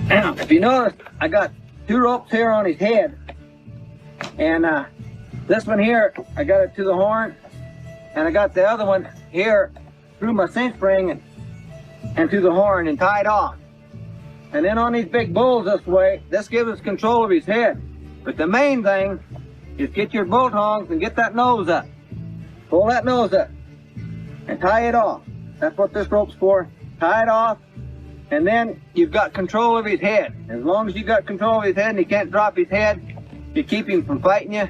Now, if you notice, I got 2 ropes here on his head, and this one here, I got it to the horn, and I got the other one here through my cinch spring and to the horn and tied off. And then on these big bulls this way, this gives us control of his head. But the main thing is get your bolt hongs and get that nose up. Pull that nose up and tie it off. That's what this rope's for. Tie it off, and then you've got control of his head. As long as you got control of his head and he can't drop his head, you keep him from fighting you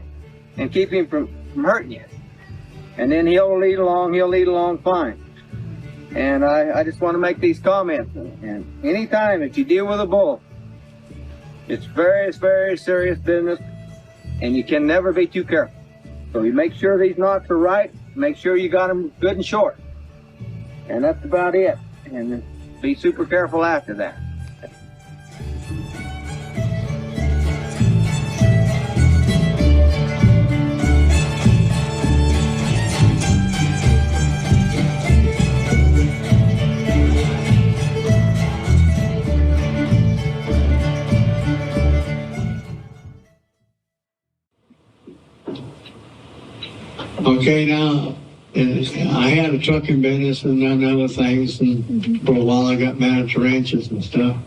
and keep him from hurting you. And then he'll lead along fine. And I just want to make these comments. And anytime that you deal with a bull, it's very, very serious business, and you can never be too careful. So you make sure these knots are right, make sure you got them good and short. And that's about it. And be super careful after that. Okay, now, I had a trucking business and done other things, and for a while I got mad at the ranches and stuff.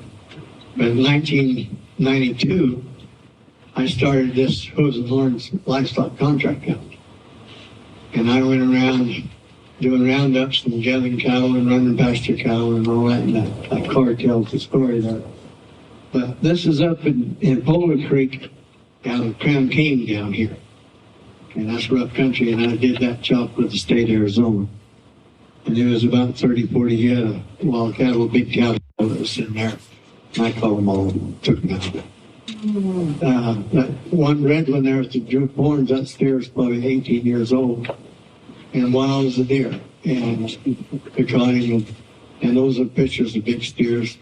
But in 1992, I started this hooves and horns livestock contract company. And I went around doing roundups and gathering cattle and running pasture cattle and all that, and that car tells the story there. But this is up in Polar Creek, down in Crown King down here. And that's rough country, and I did that job with the state of Arizona. And there was about 30, 40 head of wild cattle, big cattle that was sitting there. And I called them all and took them out. That one red one there with the droop horns, that steer is probably 18 years old. And wild as a deer. And I caught him, and those are pictures of big steers.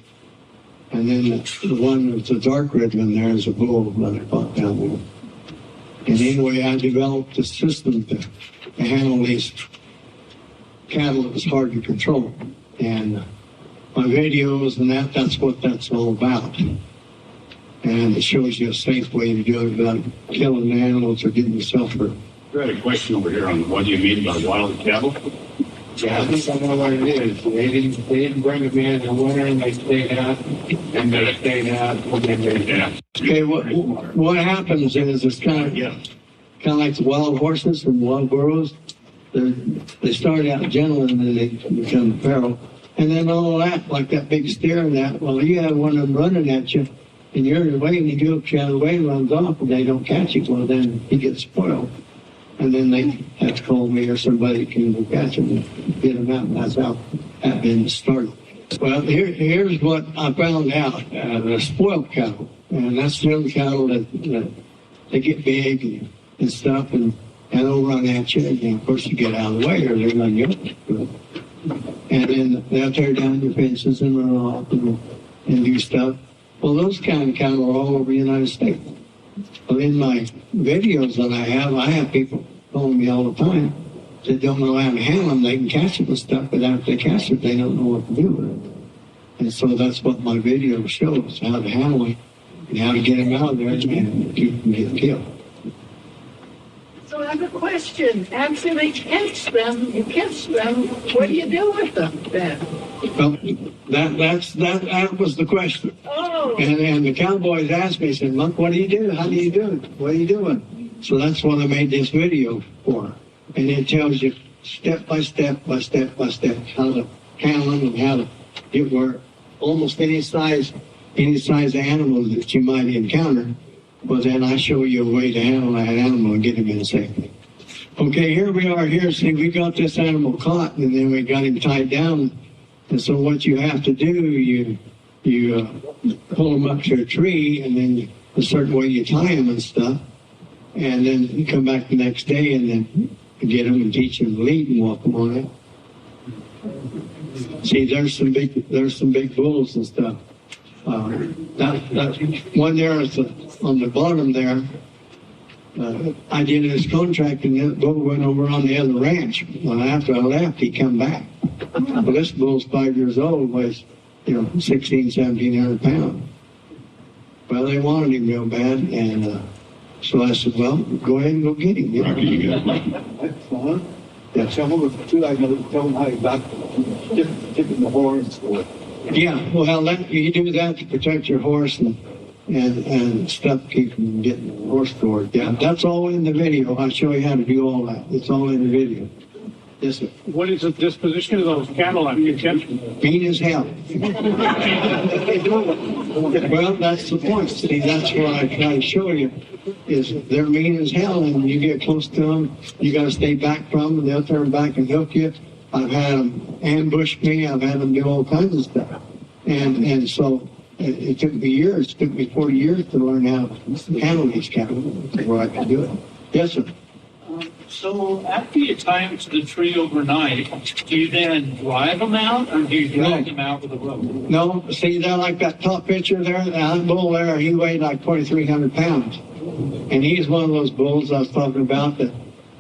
And then the one with the dark red one there is a bull that I caught down there. And anyway, I developed a system to handle these cattle that was hard to control. And my videos and that's what that's all about. And it shows you a safe way to do it without killing the animals or getting yourself hurt. I had a question over here on what do you mean by wild cattle? Yeah, I think I know what it is. They didn't bring them in the winter, and they stayed out, and they stayed out, and then they Okay, what happens is it's kind of like the wild horses and wild burros. They start out gentle and then they become feral. And then all that, like that big steer and that, well, you have one of them running at you, and you're in the way, and you go up the other way, runs off, and they don't catch it. Well, then he gets spoiled. And then they have to call me or somebody can go catch them and get them out. And that's how that business started. Well, here's what I found out. The spoiled cattle, and that's the other cattle that they get big and stuff, and they'll run at you. And of course, you get out of the way or they run you up. And then they'll tear down your fences and run off and do stuff. Well, those kind of cattle are all over the United States. Well, in my videos that I have people calling me all the time that don't know how to handle them. They can catch it and stuff, but after they catch it, they don't know what to do with it. And so that's what my video shows, how to handle it and how to get them out of there and keep them getting killed. So I have a question. After they catch them, what do you do with them then? Well, that was the question. Oh. And the cowboys asked me, said, "Monk, what do you do? How do you do it? What are you doing?" So that's what I made this video for. And it tells you step by step how to handle them and how to get where almost any size of animal that you might encounter. Well, then I show you a way to handle that animal and get him in safety. Okay, here we are here. See, we got this animal caught, and then we got him tied down. And so what you have to do, you pull him up to a tree, and then a certain way you tie him and stuff. And then you come back the next day and then get him and teach him to lead and walk him on it. see, there's some big bulls and stuff. That one there is on the bottom there. I did his contract, and that bull went over on the other ranch. Well, after I left, he come back. Well, this bull's 5 years old, weighs 16, 1700 pounds. Well, they wanted him real bad, and so I said, well, go ahead and go get him. That's fun. Yeah, tell them how you got tipping the horns for it. Yeah, well, you do that to protect your horse and stuff, keep from getting the horse stored. Yeah, that's all in the video. I'll show you how to do all that. It's all in the video. Yes, sir. What is the disposition of those cattle after you catch them? Mean as hell. Well, that's the point. See, that's what I try to show you, is they're mean as hell, and when you get close to them, you got to stay back from them. They'll turn back and hook you. I've had them ambush me. I've had them do all kinds of stuff. And so it took me years. It took me 40 years to learn how to handle these cattle before I could do it. Yes, sir. So after you tie them to the tree overnight, do you then drive them out, or do you drag them out with a rope? No, see, they're like that top picture there, that bull there, he weighed like 2,300 pounds. And he's one of those bulls I was talking about that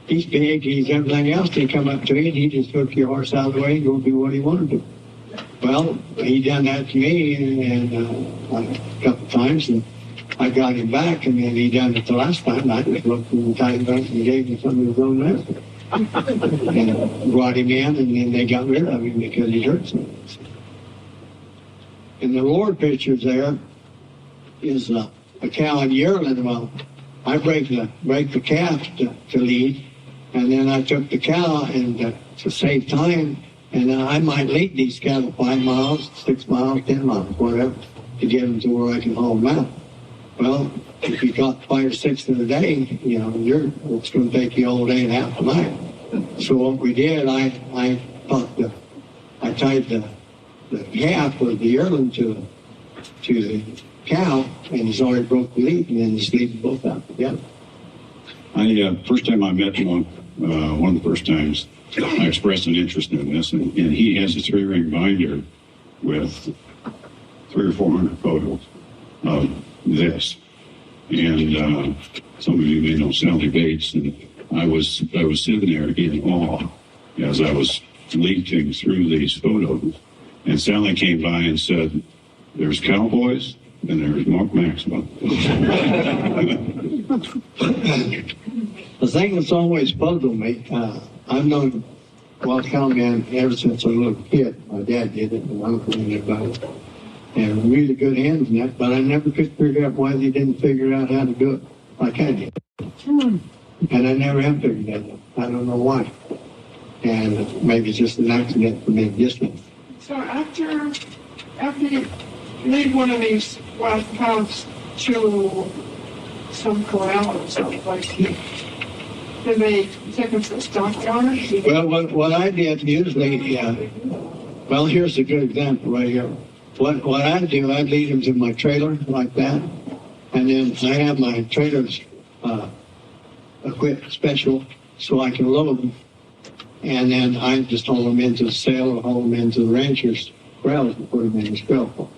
he's big, he's everything else. They come up to you and he just took your horse out of the way and go do what he wanted to. Well, he done that to me and a couple times, and I got him back, and then he done it the last time. I just looked and tied him up and gave him some of his own medicine. And brought him in, and then they got rid of him because he hurt some. In the lower pictures there is a cow and yearling. Well, I break the calf to lead, and then I took the cow and to save time, and I might lead these cattle 5 miles, 6 miles, 10 miles, whatever, to get them to where I can haul them out. Well, if you got 5 or 6 in a day, it's going to take you all day and half the night. So what we did, I tied the calf or the yearling to the cow, and he's already broke the lead, and then just leave them both out together. First time I met him, one of the first times, I expressed an interest in this, and he has a 3-ring binder with 300 or 400 photos of this. And some of you may know Sally Bates, and I was sitting there in awe as I was leafing through these photos. And Sally came by and said, "There's Cowboys and there's Wanda Maxwell." The thing that's always puzzled me, I've known Wild Cowman ever since I was a little kid. My dad did it, and uncle and everybody. And really good hands in that, but I never could figure out why they didn't figure out how to do it like I did. And I never have figured that out. I don't know why. And maybe it's just an accident for me this one. So after you lead one of these wild cows to some corral or something like that, do they take them to the stockyard? Well, what I did usually, well, here's a good example right here. What I do, I lead them to my trailer like that, and then I have my trailers equipped special so I can load them, and then I just haul them into the sale or haul them into the rancher's corrals and put them in the sale.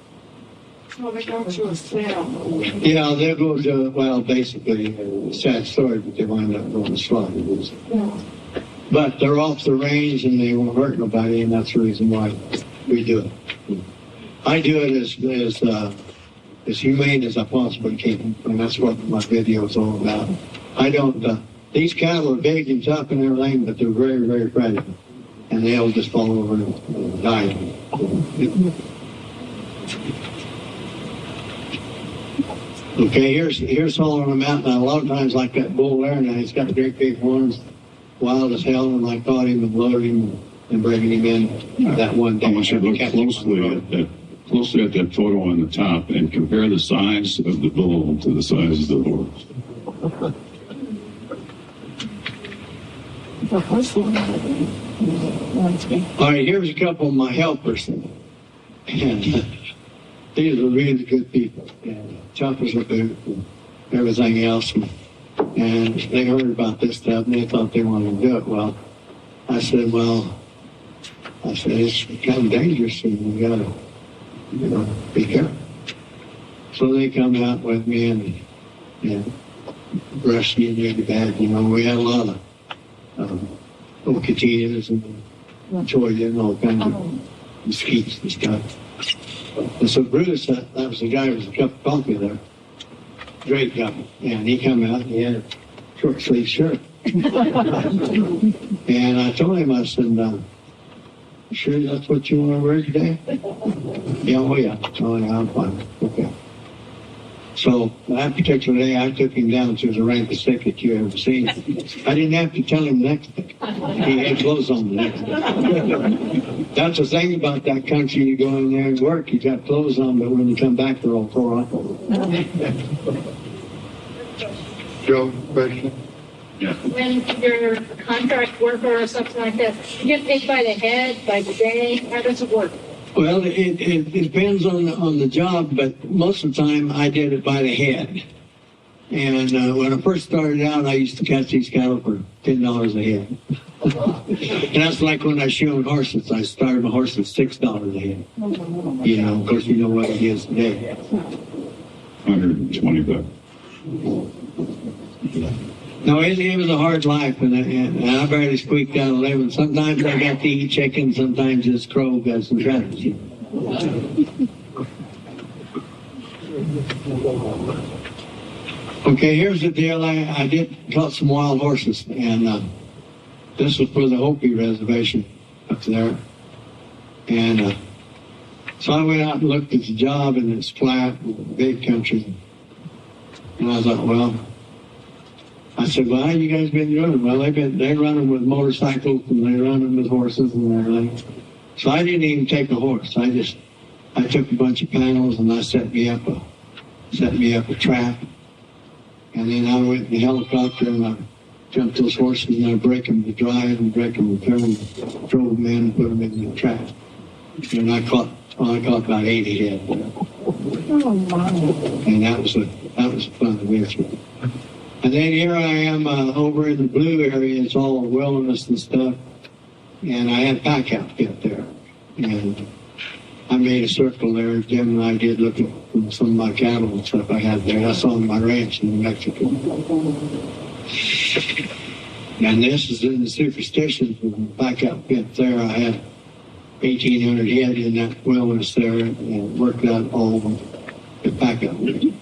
So they go to a sale. Yeah, they'll go to, well, basically, sad story, but they wind up going to slaughter. Yeah. But they're off the range and they won't hurt nobody, and that's the reason why we do it. I do it as humane as I possibly can, and that's what my video is all about. I don't, these cattle are big and tough and everything, but they're very, very fragile, and they'll just fall over and die. Okay, here's hauling them out. Now, a lot of times, like that bull there, now he's got great big horns, wild as hell, and I caught him and loaded him and bringing him in that one day. I want you to look closely at that photo on the top and compare the size of the bull to the size of the horse. All right, here's a couple of my helpers. And these are really good people. And tough as a boot and everything else. And they heard about this stuff and they thought they wanted to do it. Well, I said, well, I said, it's kind of dangerous and we gotta, be careful. So they come out with me and brushed me really bad. We had a lot of coquillas and cholla and all kinds of mesquites and stuff. And so Bruce, that was the guy who was a cup of coffee there. Great guy. And he come out and he had a short sleeve shirt. And I told him, I said, sure that's what you want to wear today? Yeah, oh yeah. Oh yeah, I'm fine. Okay. So that particular day, I took him down to the rankest stick that you ever seen. I didn't have to tell him the next day. He had clothes on the next day. That's the thing about that country. You go in there and work, you got clothes on, but when you come back, they're all tore up. Joe, question? Yeah. When you're a contract worker or something like that, you get paid by the head, by the day. How does it work? Well, it depends on the job, but most of the time I did it by the head. And when I first started out, I used to catch these cattle for $10 a head. And that's like when I shoot horses. I started my horse at $6 a head. Of course, you know what it is today. 120 bucks. No, it was a hard life, and I barely squeaked out a living. Sometimes I got to eat chicken, sometimes this crow got some traps. Okay, here's the deal. I did caught some wild horses, and this was for the Hopi reservation up there. And so I went out and looked at the job, and it's flat, big country. And I thought, well, I said, well, how you guys been doing? Well, they're running with motorcycles and they're running with horses and everything. So I didn't even take a horse. I took a bunch of panels and I set me up a trap. And then I went in the helicopter and I jumped those horses and I break them to drive and break them to turn, drove them in and put them in the trap. And I caught about 80 head. And that was a fun adventure. And then here I am over in the blue area. It's all wilderness and stuff. And I had pack outfit there. And I made a circle there. Jim and I did look at some of my cattle and stuff I had there. That's on my ranch in New Mexico. And this is in the superstitions with the pack outfit there. I had 1,800 head in that wilderness there and worked out all the pack outfit.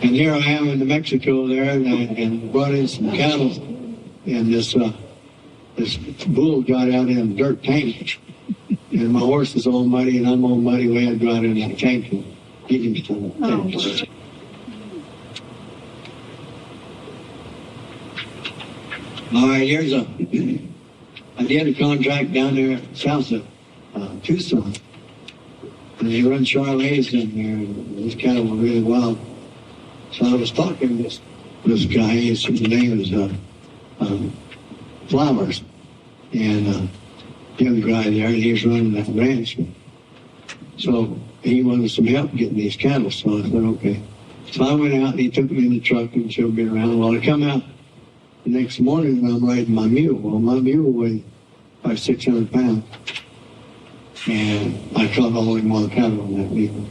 And here I am in New Mexico there, and brought in some cattle, and this bull got out in a dirt tank, and my horse is all muddy, and I'm all muddy. We had to go out in that tank and get him to the tank. All right, I did a contract down there south of Tucson, and they run Charolais in there, and these cattle were really wild. So I was talking to this guy, his name is Flowers, and the other guy there, and he was running that ranch. So he wanted some help getting these cattle, so I said, okay. So I went out and he took me in the truck and showed me around. Well, I come out the next morning and I'm riding my mule. Well, my mule weighed about 600 pounds. And I caught only one cattle on that mule.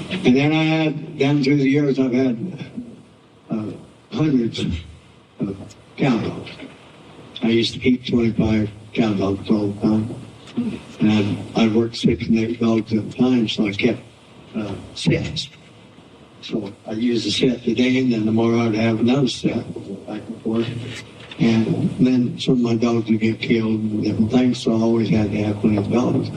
And then I had, down through the years, I've had hundreds of cow dogs. I used to keep 25 cow dogs all the time. And I'd worked 6 and 8 dogs at a time, so I kept sets. So I'd use a set today, and then tomorrow I'd have another set, back and forth. And then some of my dogs would get killed and different things, so I always had to have plenty of dogs.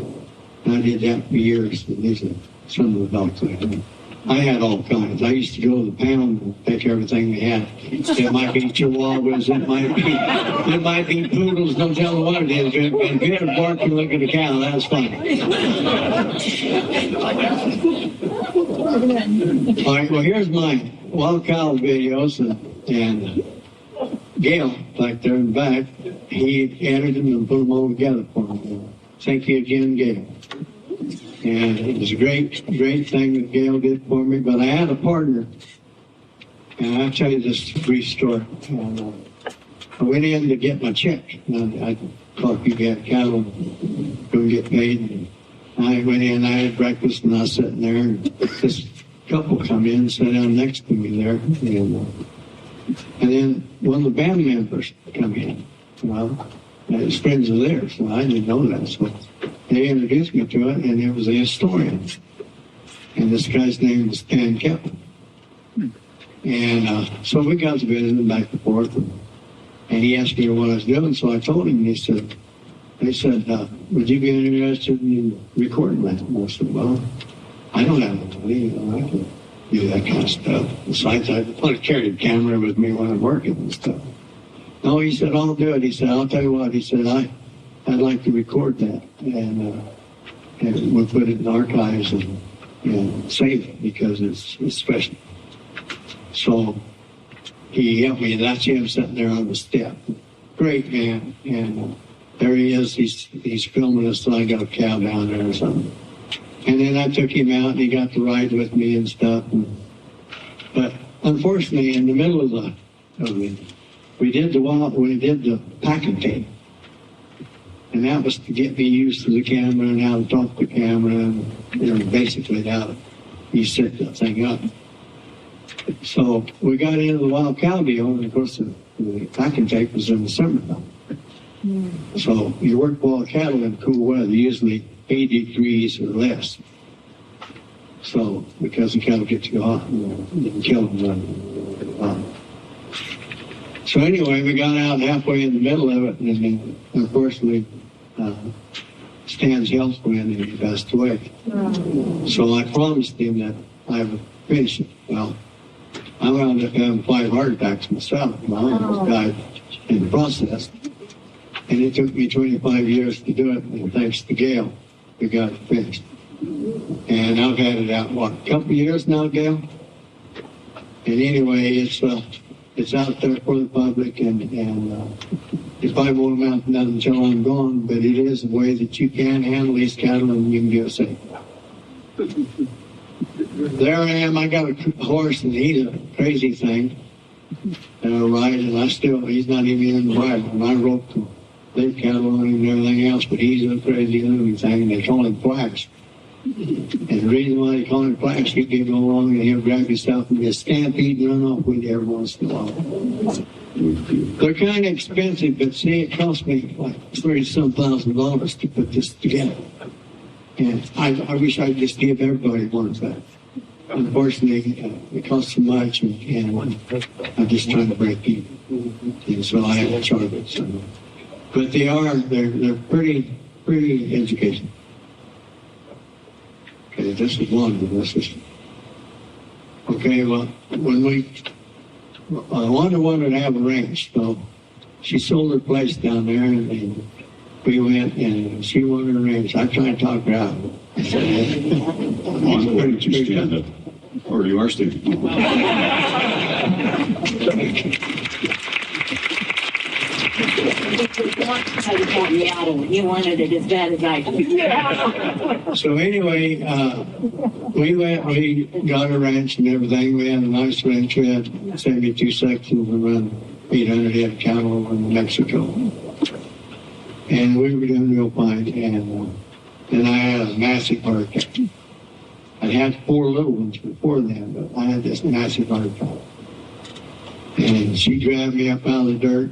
And I did that for years, and these are some of the dogs I had. I had all kinds. I used to go to the pound and pick everything they had. It might be chihuahuas, it might be poodles, don't tell them what it is. If you had a bark and look at a cow, that's fine. All right, well, here's my wild cow videos, and Gail, back there in the back, he edited them and put them all together for me. Thank you again, Gail. And it was a great thing that Gail did for me. But I had a partner And I'll tell you this brief story. And, I went in to get my check. I thought people had cattle, go get paid. And I went in, I had breakfast, and I was sitting there, and this couple come in and sat down next to me there. And then one of the band members come in. Well, his friends are there, so I didn't know that. So they introduced me to it, and it was a historian. And this guy's name was Stan Keppel. And so we got to visiting back and forth. And he asked me what I was doing, so I told him, and they said, would you be interested in recording that? And I said, well, I don't have the money, I can do that kind of stuff. Besides, I want to carry a camera with me when I'm working and stuff. No, he said, I'll do it. He said, I'll tell you what, he said, I'd like to record that, and we'll put it in archives and save it, because it's special. So he helped me, and that's him sitting there on the step. Great man, and there he is, he's filming us till I got a cow down there or something. And then I took him out, and he got to ride with me and stuff. But unfortunately, in the middle of we did the packing tape. And that was to get me used to the camera and how to talk to the camera and basically how you set that thing up. So we got into the wild cow deal, and of course the packing tape was in the summertime. So you work wild cattle in cool weather, usually 80 degrees or less. So because the cattle get too hot, you can kill them. So anyway, we got out halfway in the middle of it, and then unfortunately Stan's health went and he passed away. So I promised him that I would finish it. Well, I wound up having 5 heart attacks myself. My almost died in the process. And it took me 25 years to do it, and thanks to Gail, we got it finished. And I've had it out, a couple of years now, Gail? And anyway, it's out there for the public, and it probably won't amount to nothing until I'm gone, but it is a way that you can handle these cattle and you can do it safe. There I am, I got a horse, and he's a crazy thing. And I ride, and he's not even in the bridle. And I roped the big cattle on him and everything else, but he's a crazy loony thing, and they call him Flash. And the reason why they call him Flash, he can go along and he'll grab himself and just stampede and run off with you every once in a while. They're kind of expensive, but see, it cost me like $30-some thousand to put this together. And I wish I could just give everybody one of that. Unfortunately, it costs so much, and I'm just trying to break even. And so I have to charge it. So. But they're pretty educational. Okay, this is one. This is okay. Well, when Wanda wanted to have a ranch, so she sold her place down there, and we went, and she wanted a ranch. I tried to talk her out. I said, why don't you stand up? Or you are standing. You wanted it as bad as I did. So anyway, we got a ranch and everything. We had a nice ranch. We had 72 sections and around 800 head of cattle in Mexico. And we were doing real fine. And then I had a massive heart attack. I had 4 little ones before then, but I had this massive heart attack. And she grabbed me up out of the dirt,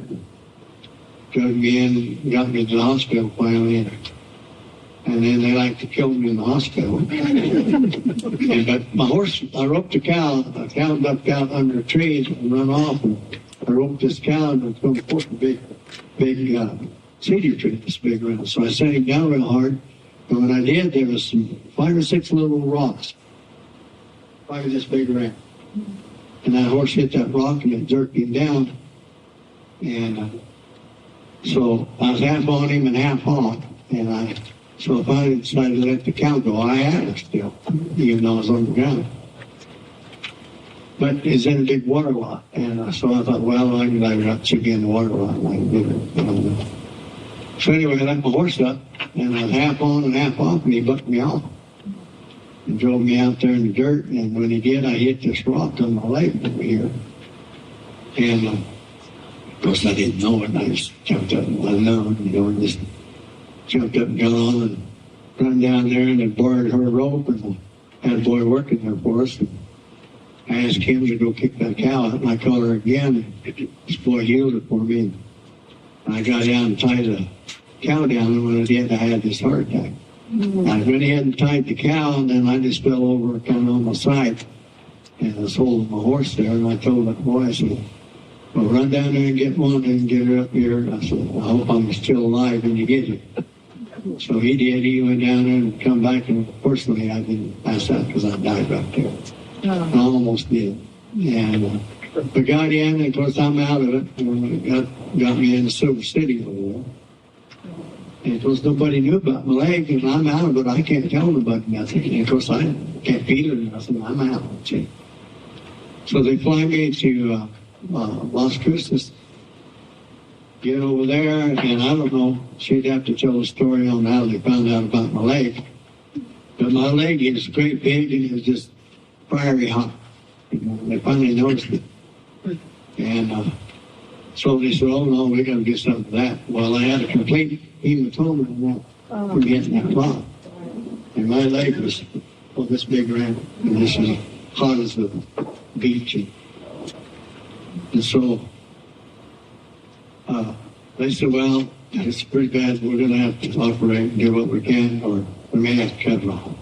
drug me in, got me to the hospital finally. And then they like to kill me in the hospital. But my horse, I roped a cow ducked out under a tree and run off. And I roped this cow and it's going to fork a big cedar tree, this big round. So I set him down real hard. And when I did, there was 5 or 6 little rocks, probably this big round. And that horse hit that rock and it jerked him down. And so I was half on him and half off. And so if I decided to let the cow go, I had her still, even though I was on the ground. But it's in a big water lot. And so I thought, well, I can let her up. She'll be in the water lot. And I can get her. So anyway, I let my horse up. And I was half on and half off, and he bucked me off and drove me out there in the dirt. And when he did, I hit this rock on my leg over here. And of course I didn't know it. I just jumped up and unknown, and just jumped up and got on and run down there and borrowed her rope, and had a boy working there for us. And I asked him to go kick that cow out, and I called her again, and this boy healed it for me. And I got down and tied the cow down, and when I did, I had this heart attack. I went ahead and tied the cow, and then I just fell over kind of on my side, and I was holding my horse there, and I told that boy, I said, well, run down there and get one and get her up here. I said, I hope I'm still alive when you get here. So he did. He went down there and come back, and fortunately I didn't pass out because I died right there. I almost did. And we got in, and of course I'm out of it. Got me in the Silver City over there. And of course nobody knew about my leg, and I'm out of it. I can't tell nobody nothing. And of course I can't feel it or nothing. I'm out. See? So they fly me to Las Cruces. Get over there, and I don't know, she'd have to tell a story on how they found out about my leg. But my leg is great big, and it was just fiery hot. They finally noticed it. And so they said, oh no, we got to do something for that. Well, I had a complete hematoma in that from getting that clot. And my leg was this big around, and this is hot as the beach. And so they said, well, it's pretty bad. We're going to have to operate and do what we can, or we may have to cut it off.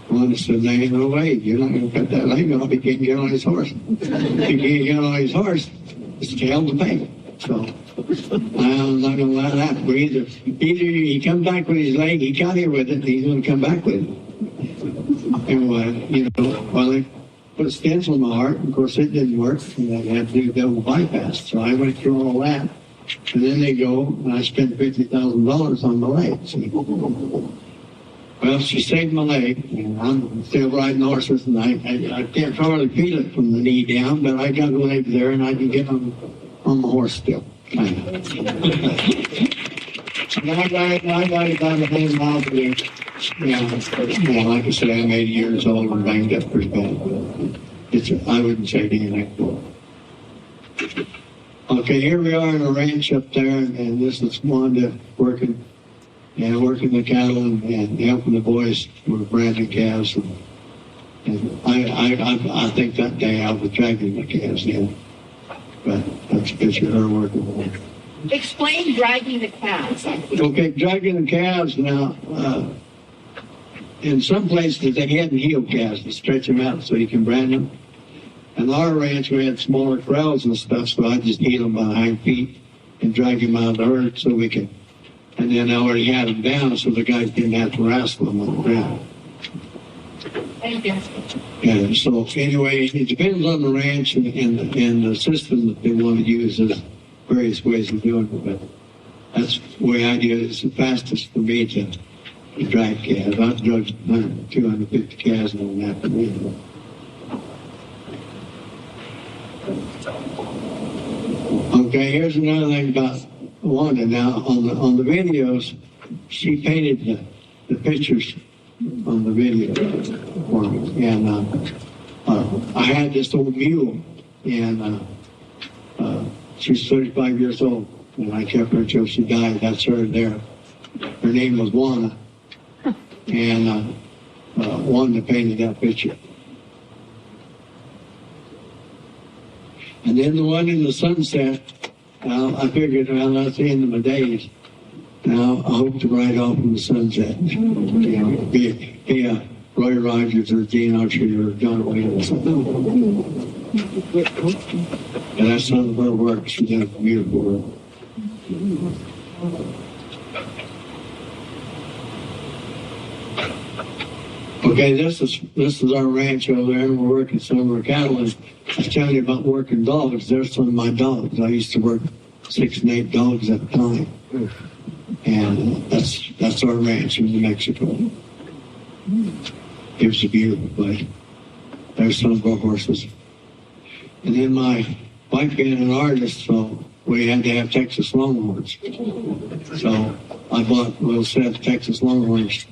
Wanda said, there ain't no way. You're not going to cut that leg off. He can't get on his horse. If he can't get on his horse, it's hell to pay. So I'm not going to allow that. Either he comes back with his leg, he got here with it, and he's going to come back with it. Anyway, well, they put stents on my heart. Of course, it didn't work, and I had to do double bypass. So I went through all that, and then they go, and I spent $50,000 on my leg. See? Well, she saved my leg, and I'm still riding horses, and I can't hardly feel it from the knee down, but I got a leg there, and I can get on the horse still. Kind of. And I got about 100 miles a day. Yeah, like I said, I'm 80 years old and banged up pretty bad. I wouldn't say anything. Okay, here we are in a ranch up there, and this is Wanda working the cattle and helping the boys with branding calves. And I think that day I was dragging the calves in. But that's a picture of her working. Explain dragging the calves. Okay, dragging the calves now. In some places they hadn't healed calves to stretch them out so you can brand them. In our ranch we had smaller corrals and stuff, so I just heal them by hind feet and drag them out of the herd so we can. And then I already had them down so the guys didn't have to wrestle them on the ground. Thank you. Yeah, so anyway, it depends on the ranch and the system that they want to use. There's various ways of doing it, but that's the way I do it. It's the fastest for me to drag calves. I drug 250 calves in an afternoon. Okay, here's another thing about Wanda. Now, on the videos, she painted the pictures on the video for me. And I had this old mule, and she's 35 years old, and I kept her until she died. That's her there. Her name was Wanda, and Wanda painted that picture. And then the one in the sunset, I figured, well, that's the end of my days. Now, I hope to ride off in the sunset. Be a Roy Rogers or Gene Archer or John Wayne or something. And that's some of her work. She's done beautiful work. Okay, this is our ranch over there, and we're working some of our cattle. And I was telling you about working dogs. There's some of my dogs. I used to work 6 and 8 dogs at a time. And that's our ranch in New Mexico. It was a beautiful place. There's some of our horses. And then my wife being an artist, so we had to have Texas Longhorns. So I bought a little set of Texas Longhorns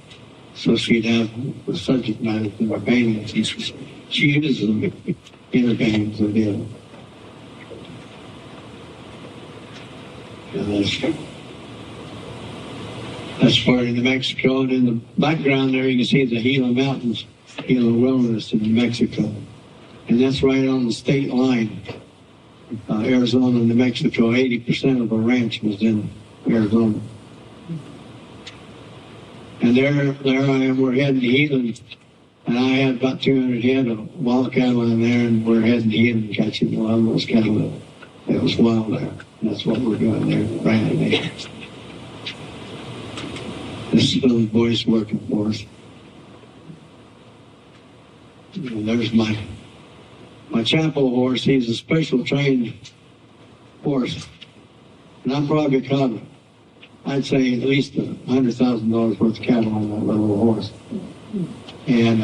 so she'd have the subject matter in her paintings. She uses them in her paintings. And that's part of New Mexico. And in the background there, you can see the Gila Mountains, Gila Wilderness in New Mexico. And that's right on the state line. Arizona and New Mexico, 80% of our ranch was in Arizona. And there I am, we're heading to Healing. And I had about 200 head of wild cattle in there, and we're heading to Healing, catching wild those cattle. It was wild there. That's what we're doing there, right now. This little boy's working for us. And there's my chapel horse. He's a special trained horse. And I probably caught, I'd say, at least $100,000 worth of cattle on that little horse. And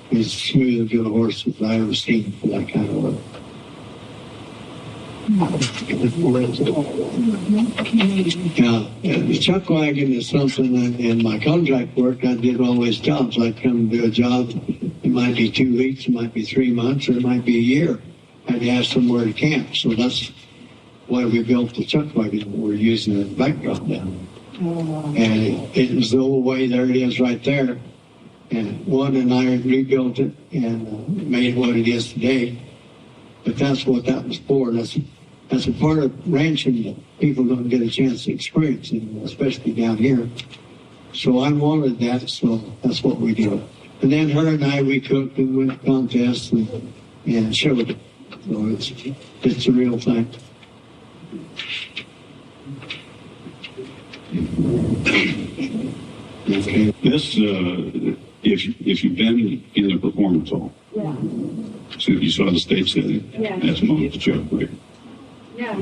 he's as smooth a good horse as I ever seen for that kind of work. The chuck wagon is something that in my contract work I did always jobs. I'd come and do a job. It might be 2 weeks, it might be 3 months, or it might be a year. I'd have somewhere to camp. So that's why we built the chuck wagon. We're using the backdrop now. And it was the old way. There it is right there. And Wanda and I rebuilt it and made what it is today. But that's what that was for. That's a part of ranching that people don't get a chance to experience, especially down here. So I wanted that, so that's what we did. And then her and I, we cooked and went to contests and showed it. So it's a real thing. Okay. This, if you've been in the performance hall, Yeah. so you saw the stage setting, Yeah. that's Mom's chuck wagon. Yeah.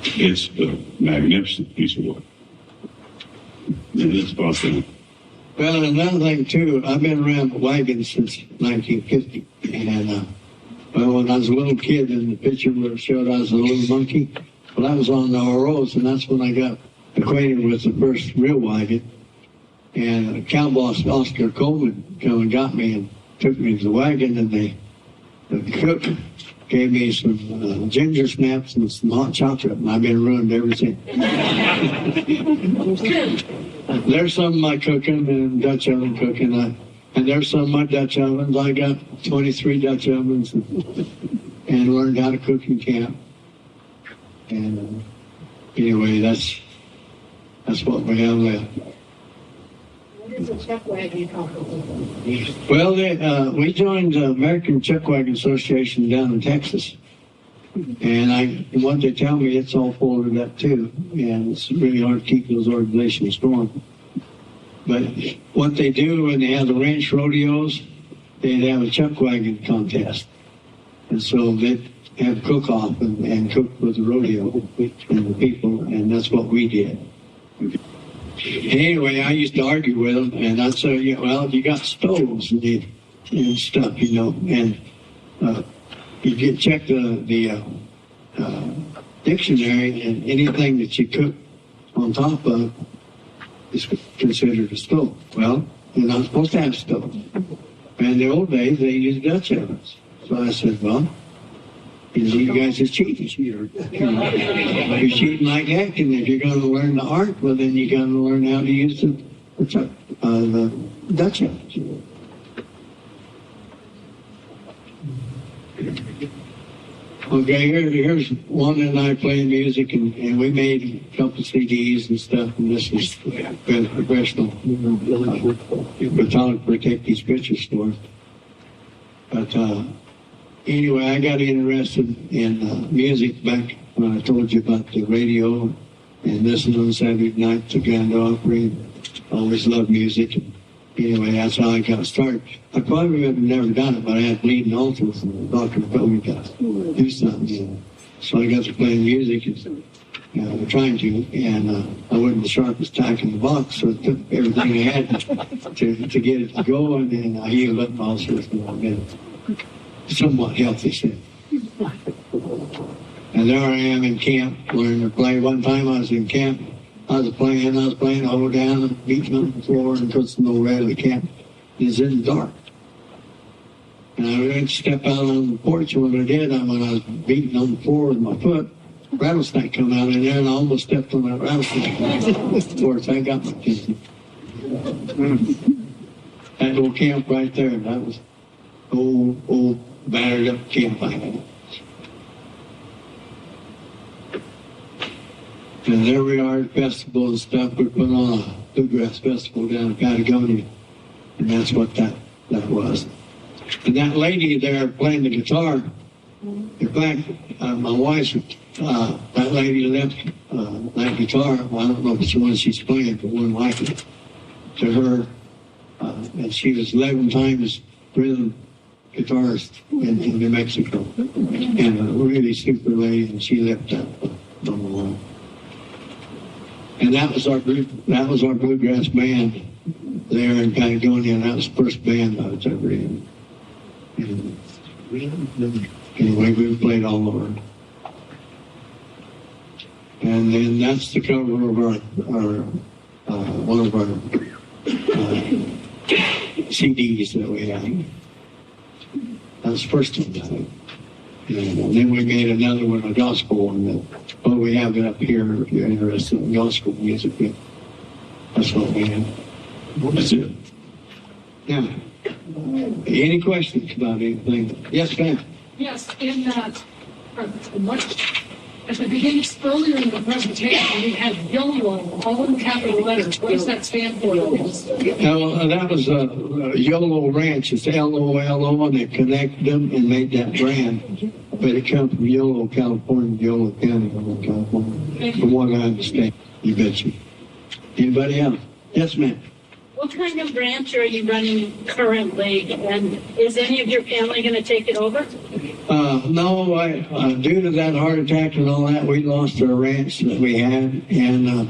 It's a magnificent piece of work. And it's about that. Well, another thing too, I've been around wagons since 1950. And well, when I was a little kid in the picture where it showed I was a little monkey, well, I was on the ROs, and that's when I got acquainted with the first real wagon. And Cowboy Oscar Coleman came and got me and took me to the wagon, and the cook gave me some ginger snaps and some hot chocolate, and I've been ruined ever since. There's some of my cooking and Dutch oven cooking, and there's some of my Dutch ovens. I got 23 Dutch ovens and learned how to cook in camp. And anyway, that's what we have left. What is a chuck wagon company? Well, we joined the American Chuck Wagon Association down in Texas. And what they tell me, it's all folded up too. And it's really hard to keep those organizations going. But what they do when they have the ranch rodeos, they'd have a chuck wagon contest. And so they'd have cook-off and cook with the rodeo and the people, and that's what we did. Anyway, I used to argue with them, and I'd say, well, you got stoves and stuff, and you check the dictionary, and anything that you cook on top of is considered a stove. Well, you're not supposed to have stoves. And in the old days, they used Dutch ovens. So I said, well, you guys are cheating. You're cheating like heck, and if you're going to learn the art, well, then you got to learn how to use the Dutch ovens. Okay, here's Wanda and I playing music, and we made a couple CDs and stuff, and this is been professional photographer take these pictures for us. But anyway, I got interested in music back when I told you about the radio and listening on Saturday night to Grand Opry. Always loved music. And anyway, that's how I got started. I probably would have never done it, but I had bleeding ulcers, and the doctor told me to do something. So I got to play music and trying to, and I wasn't the sharpest tack in the box, so it took everything I had to get it to go, and then I healed up my ulcers, and I've been somewhat healthy since. And there I am in camp, learning to play. One time I was in camp, I was playing, hold down and beating on the floor, and because no red of the camp is in the dark. And I went to step out on the porch, and when I did, when I was beating on the floor with my foot, rattlesnake come out in there, and I almost stepped on that rattlesnake. Of course, I got my picture. That little camp right there, that was old battered up camp I had. And there we are at festival and stuff. We put on a bluegrass festival down in Patagonia, and that's what that was. And that lady there playing the guitar, in fact, my wife, that lady left that guitar. Well, I don't know if it's the one she's playing, but one like it, to her. And she was 11 times rhythm guitarist in New Mexico, and a really super lady, and she left that alone. And that was our bluegrass band there in Patagonia, and that was the first band I was ever in. And anyway, we played all over. And then that's the cover of our one of our CDs that we had. That was the first one, I think. And then we made another one, a gospel one. Well, we have it up here if you're interested in gospel music. That's what we have. That's it. Now, any questions about anything? Yes, ma'am. Yes, in at the beginning, earlier in the presentation, we had YOLO, all in capital letters. What does that stand for? Now, that was YOLO Ranch. It's LOLO, and they connected them and made that brand. But it comes from YOLO, California, YOLO County, California. From what I understand. You betcha. Anybody else? Yes, ma'am. What kind of ranch are you running currently, and is any of your family going to take it over? No, due to that heart attack and all that, we lost our ranch that we had and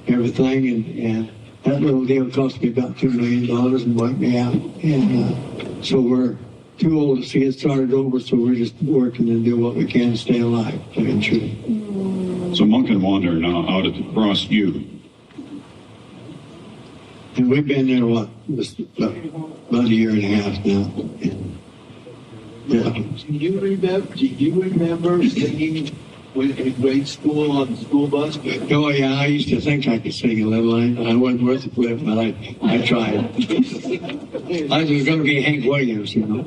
everything, and that little deal cost me about $2 million and wiped me out. And so we're too old to see it started over, so we're just working and do what we can to stay alive, to be true. So Monk and Wanda are now out at the Cross U. And we've been there, just about a year and a half now. And, yeah. Do you remember singing in grade school on the school bus? Oh, yeah, I used to think I could sing a little. I wasn't worth a flip, but I tried. I was going to be Hank Williams, you know.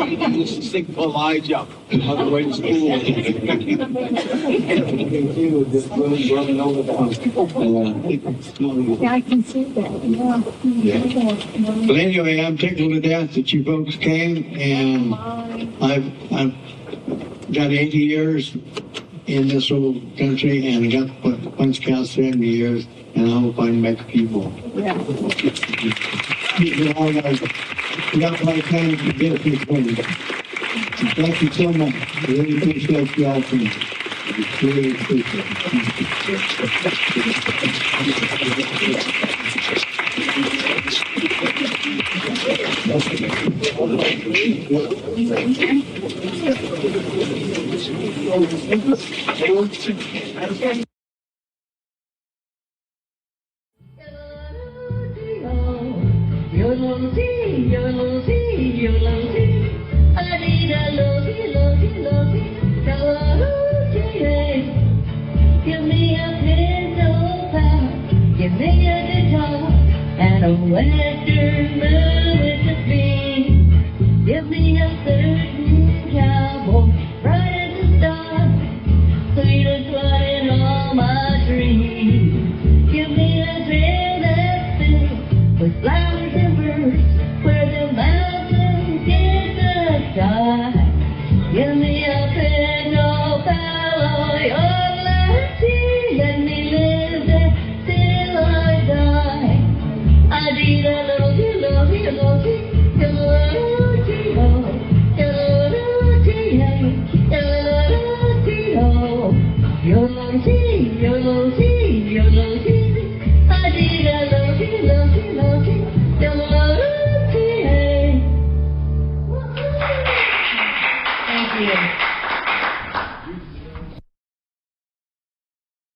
You used to sing Elijah on the way to school. Yeah, I can see that. Yeah. But anyway, I'm tickled to death that you folks came, and I've got 80 years in this old country, and I got Punch Cow 70 years, and I hope I can make a few more. Yeah. You got my time to get this one. Thank you so much. I really appreciate you all. Really appreciate it. Give me a piano pal, give me a guitar, and a western moon with a beam. Give me a certain cowboy, bright as a star, sweet as blood in all my dreams.